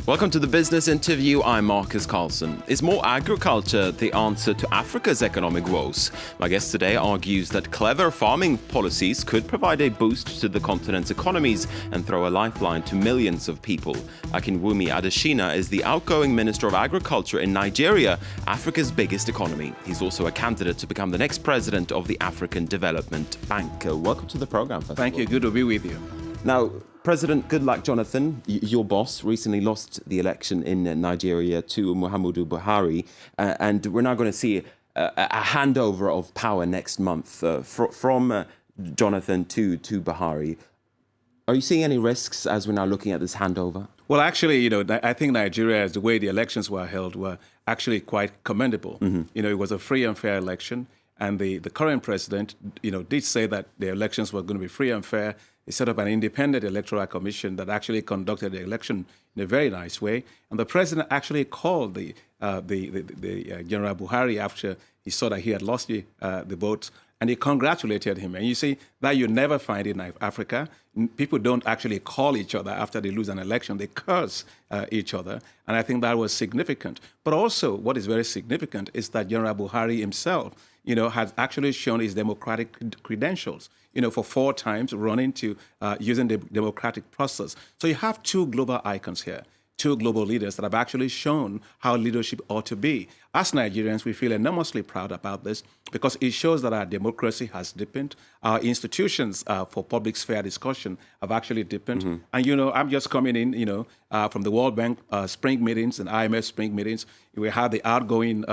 Welcome to the Business Interview. I'm Marcus Carlson. Is more agriculture the answer to Africa's economic woes? My guest today argues that clever farming policies could provide a boost to the continent's economies and throw a lifeline to millions of people. Akinwumi Adesina is the outgoing Minister of Agriculture in Nigeria, Africa's biggest economy. He's also a candidate to become the next president of the African Development Bank. Welcome to the program. Thank you. Good to be with you. Now, President Goodluck Jonathan, your boss, recently lost the election in Nigeria to Muhammadu Buhari, and we're now going to see a handover of power next month from Jonathan to Buhari. Are you seeing any risks as we're now looking at this handover? Well, actually, I think Nigeria, the way the elections were held, were actually quite commendable. Mm-hmm. It was a free and fair election, and the current president, did say that the elections were going to be free and fair. He set up an independent electoral commission that actually conducted the election in a very nice way. And the president actually called the General Buhari after he saw that he had lost the votes, and he congratulated him. And you see that you never find in Africa. People don't actually call each other after they lose an election. They curse each other. And I think that was significant. But also what is very significant is that General Buhari himself, has actually shown his democratic credentials, for 4 times running to using the democratic process. So you have 2 global icons here, 2 global leaders that have actually shown how leadership ought to be. As Nigerians, we feel enormously proud about this because it shows that our democracy has deepened. Our institutions for public sphere discussion have actually deepened. Mm-hmm. And, I'm just coming in, from the World Bank spring meetings and IMF spring meetings. We had the outgoing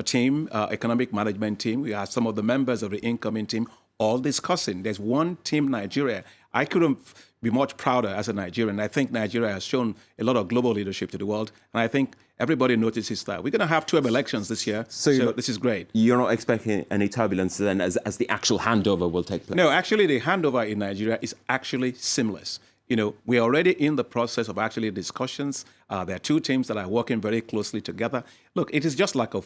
team, economic management team. We had some of the members of the incoming team all discussing. There's one team, Nigeria. I couldn't be much prouder as a Nigerian. I think Nigeria has shown a lot of global leadership to the world. And I think everybody notices that. We're going to have 2 elections this year, so this is great. You're not expecting any turbulence then as the actual handover will take place? No, actually, the handover in Nigeria is actually seamless. We're already in the process of actually discussions. There are 2 teams that are working very closely together. Look, it is just like a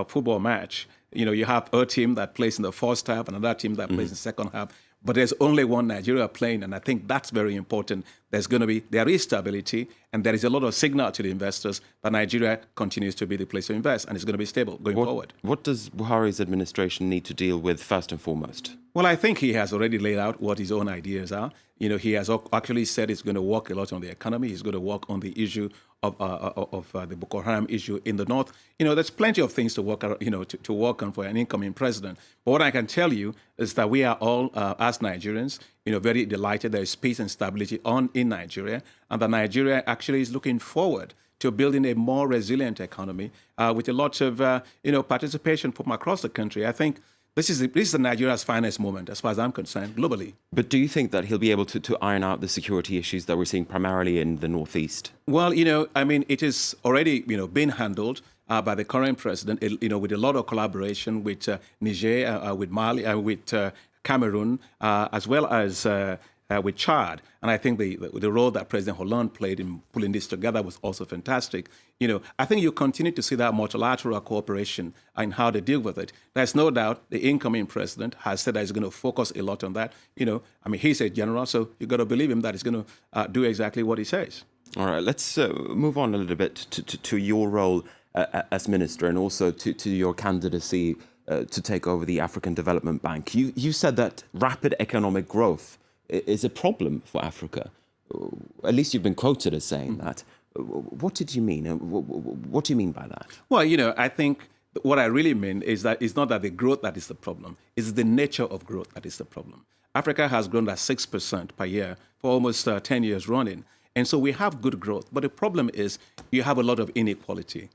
football match. You have a team that plays in the first half, another team that plays in the second half. But there's only one Nigeria playing, and I think that's very important. There is stability, and there is a lot of signal to the investors that Nigeria continues to be the place to invest, and it's going to be stable going forward. What does Buhari's administration need to deal with first and foremost? Well, I think he has already laid out what his own ideas are. He has actually said he's going to work a lot on the economy. He's going to work on the issue of the Boko Haram issue in the north. There's plenty of things to work, to work on for an incoming president. But what I can tell you is that we are all, as Nigerians, very delighted there is peace and stability in Nigeria, and that Nigeria actually is looking forward to building a more resilient economy with a lot of, participation from across the country. I think this is Nigeria's finest moment, as far as I'm concerned, globally. But do you think that he'll be able to iron out the security issues that we're seeing primarily in the northeast? Well, it is already, being handled by the current president, with a lot of collaboration with Niger, with Mali, with Cameroon, as well as with Chad. And I think the role that President Hollande played in pulling this together was also fantastic. I think you continue to see that multilateral cooperation and how they deal with it. There's no doubt the incoming president has said that he's going to focus a lot on that. He's a general, so you've got to believe him that he's going to do exactly what he says. All right, let's move on a little bit to your role as minister and also to your candidacy to take over the African Development Bank. You said that rapid economic growth is a problem for Africa. At least you've been quoted as saying that. What did you mean? What do you mean by that? Well, I think what I really mean is that it's not that the growth that is the problem. It's the nature of growth that is the problem. Africa has grown at 6% per year for almost 10 years running. And so we have good growth. But the problem is you have a lot of inequality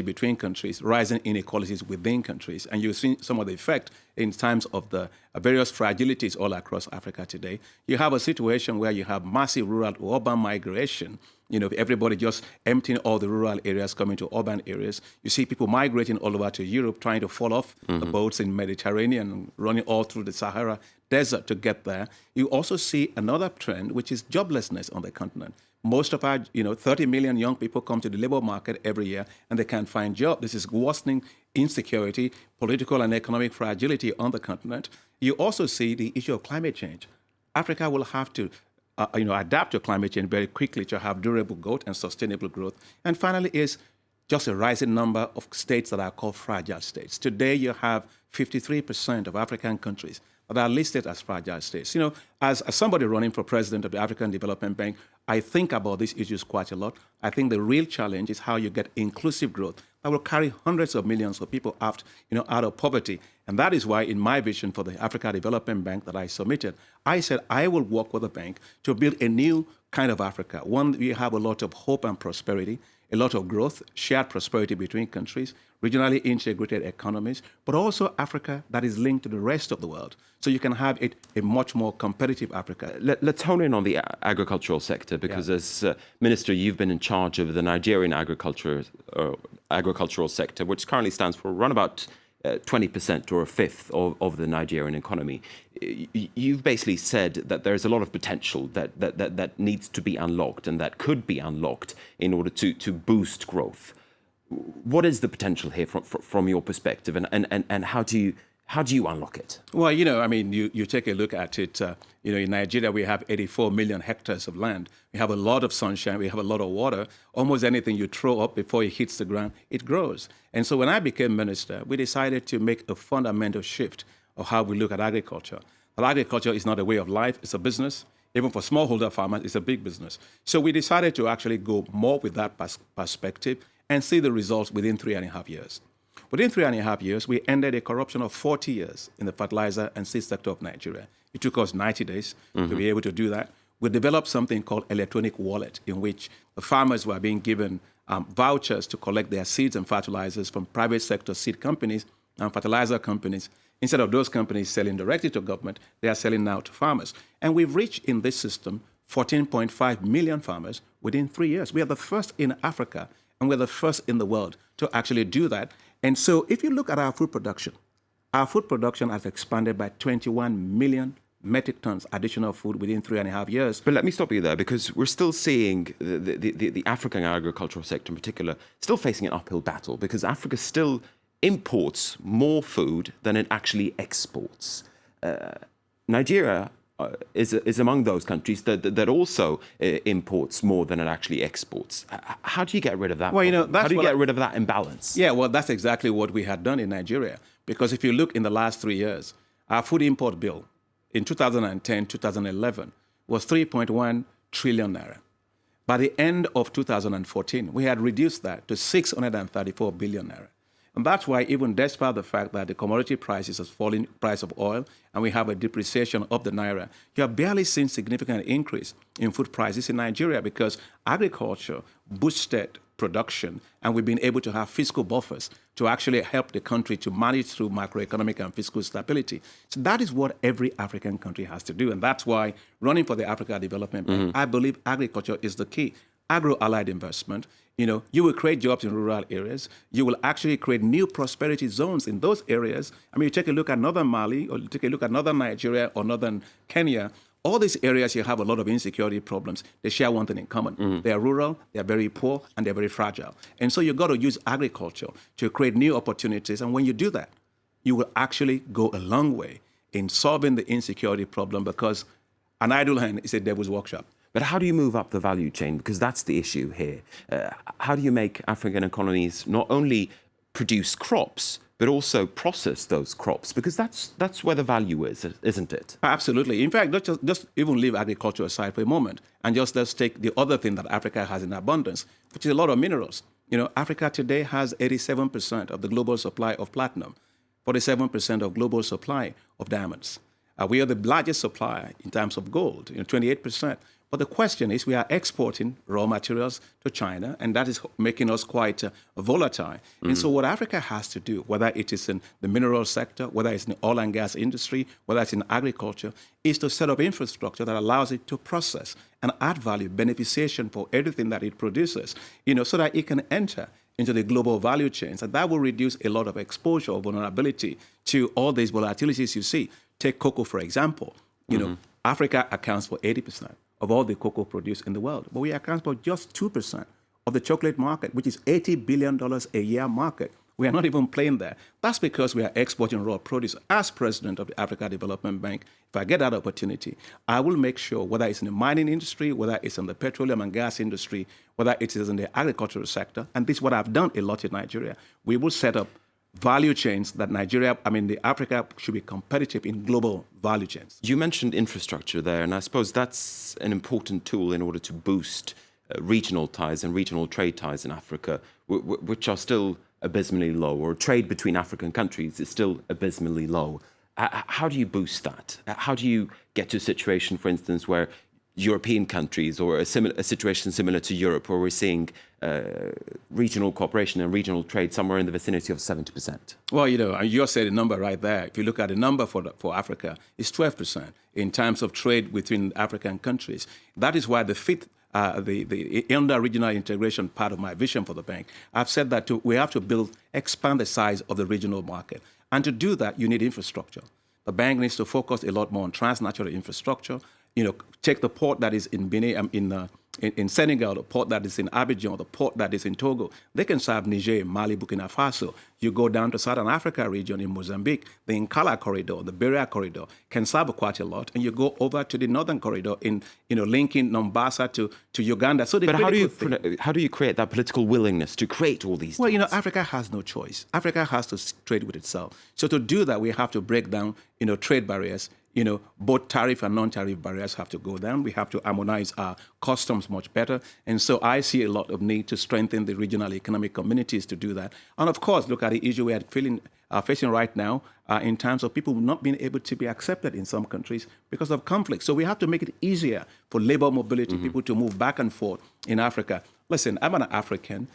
between countries, rising inequalities within countries. And you've seen some of the effect in terms of the various fragilities all across Africa today. You have a situation where you have massive rural to urban migration. Everybody just emptying all the rural areas, coming to urban areas. You see people migrating all over to Europe, trying to fall off the boats in Mediterranean, running all through the Sahara Desert to get there. You also see another trend, which is joblessness on the continent. Most of our, 30 million young people come to the labor market every year and they can't find jobs. This is worsening insecurity, political and economic fragility on the continent. You also see the issue of climate change. Africa will have to adapt to climate change very quickly to have durable growth and sustainable growth. And finally is just a rising number of states that are called fragile states. Today, you have 53% of African countries that are listed as fragile states. As somebody running for president of the African Development Bank, I think about these issues quite a lot. I think the real challenge is how you get inclusive growth that will carry hundreds of millions of people out of poverty. And that is why in my vision for the Africa Development Bank that I submitted, I said I will work with the bank to build a new kind of Africa, one where you have a lot of hope and prosperity, a lot of growth, shared prosperity between countries, regionally integrated economies, but also Africa that is linked to the rest of the world. So you can have a much more competitive Africa. Let's hone in on the agricultural sector, because as Minister, you've been in charge of the Nigerian agricultural sector, which currently stands for around about 20% or a fifth of the Nigerian economy. You've basically said that there's a lot of potential that needs to be unlocked and that could be unlocked in order to boost growth. What is the potential here from your perspective, and how do you unlock it? Well, you take a look at it. In Nigeria, we have 84 million hectares of land. We have a lot of sunshine. We have a lot of water. Almost anything you throw up before it hits the ground, it grows. And so when I became minister, we decided to make a fundamental shift of how we look at agriculture. But agriculture is not a way of life. It's a business. Even for smallholder farmers, it's a big business. So we decided to actually go more with that perspective and see the results within 3.5 years. Within 3.5 years, we ended a corruption of 40 years in the fertilizer and seed sector of Nigeria. It took us 90 days to be able to do that. We developed something called electronic wallet, in which the farmers were being given vouchers to collect their seeds and fertilizers from private sector seed companies and fertilizer companies. Instead of those companies selling directly to government, they are selling now to farmers. And we've reached in this system 14.5 million farmers within 3 years. We are the first in Africa, and we're the first in the world to actually do that. And so if you look at our food production has expanded by 21 million metric tons additional food within 3.5 years. But let me stop you there, because we're still seeing the African agricultural sector in particular still facing an uphill battle, because Africa still imports more food than it actually exports. Nigeria is among those countries that also imports more than it actually exports. How do you get rid of that? Well, how do you get rid of that imbalance? Yeah, well, that's exactly what we had done in Nigeria. Because if you look in the last 3 years, our food import bill in 2010, 2011 was 3.1 trillion naira. By the end of 2014, we had reduced that to 634 billion naira. And that's why, even despite the fact that the commodity prices has fallen, price of oil, and we have a depreciation of the naira, you have barely seen significant increase in food prices in Nigeria, because agriculture boosted production, and we've been able to have fiscal buffers to actually help the country to manage through macroeconomic and fiscal stability. So that is what every African country has to do. And that's why, running for the Africa Development Bank, I believe agriculture is the key. Agro-allied investment, you will create jobs in rural areas. You will actually create new prosperity zones in those areas. I mean, you take a look at northern Mali, or take a look at northern Nigeria or northern Kenya. All these areas, you have a lot of insecurity problems. They share one thing in common. They are rural, they are very poor, and they're very fragile. And so you've got to use agriculture to create new opportunities. And when you do that, you will actually go a long way in solving the insecurity problem, because an idle hand is a devil's workshop. But how do you move up the value chain? Because that's the issue here. How do you make African economies not only produce crops, but also process those crops? Because that's where the value is, isn't it? Absolutely. In fact, just even leave agriculture aside for a moment, and let's take the other thing that Africa has in abundance, which is a lot of minerals. Africa today has 87% of the global supply of platinum, 47% of global supply of diamonds. We are the largest supplier in terms of gold, 28%. But the question is, we are exporting raw materials to China, and that is making us quite volatile. And so what Africa has to do, whether it is in the mineral sector, whether it's in the oil and gas industry, whether it's in agriculture, is to set up infrastructure that allows it to process and add value, beneficiation for everything that it produces, so that it can enter into the global value chains. And that will reduce a lot of exposure or vulnerability to all these volatilities you see. Take cocoa, for example. Africa accounts for 80% of all the cocoa produced in the world, but we account for just 2% of the chocolate market, which is $80 billion a year market. We are not even playing there. That's because we are exporting raw produce. As president of the Africa Development Bank, if I get that opportunity, I will make sure, whether it's in the mining industry, whether it's in the petroleum and gas industry, whether it is in the agricultural sector, and this is what I've done a lot in Nigeria, we will set up value chains that Africa should be competitive in global value chains. You mentioned infrastructure there, and I suppose that's an important tool in order to boost regional ties and regional trade ties in Africa, which are still abysmally low, or trade between African countries is still abysmally low. How do you boost that? How do you get to a situation, for instance, where European countries, or a situation similar to Europe, where we're seeing regional cooperation and regional trade somewhere in the vicinity of 70%? Well, you said a number right there. If you look at the number for Africa, it's 12% in terms of trade between African countries. That is why the fifth the under-regional integration part of my vision for the bank, I've said that we have to expand the size of the regional market. And to do that, you need infrastructure. The bank needs to focus a lot more on transnational infrastructure. Take the port that is in Benin, in Senegal, the port that is in Abidjan, the port that is in Togo. They can serve Niger, Mali, Burkina Faso. You go down to Southern Africa region in Mozambique, the Nkala corridor, the Berea corridor can serve quite a lot. And you go over to the northern corridor linking Mombasa to Uganda. So but how do you create that political willingness to create all these things? Well, Africa has no choice. Africa has to trade with itself. So to do that, we have to break down, trade barriers. Both tariff and non-tariff barriers have to go down. We have to harmonize our customs much better. And so I see a lot of need to strengthen the regional economic communities to do that. And of course, look at the issue we are facing right now in terms of people not being able to be accepted in some countries because of conflict. So we have to make it easier for labor mobility, people to move back and forth in Africa. Listen, I'm an African,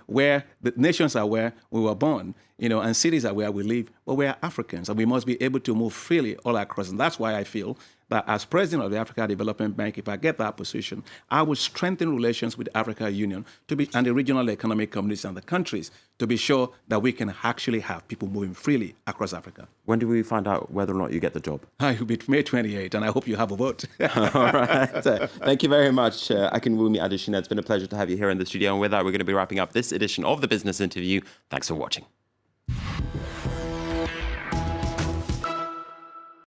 where the nations are where we were born, and cities are where we live, but we are Africans, and we must be able to move freely all across. And that's why I feel that as president of the Africa Development Bank, if I get that position, I will strengthen relations with the African Union and the regional economic communities and the countries to be sure that we can actually have people moving freely across Africa. When do we find out whether or not you get the job? It will be May 28, and I hope you have a vote. All right. Thank you very much, Akinwumi Adesina. It's been a pleasure to have you here in the studio. And with that, we're going to be wrapping up this edition of the Business Interview. Thanks for watching.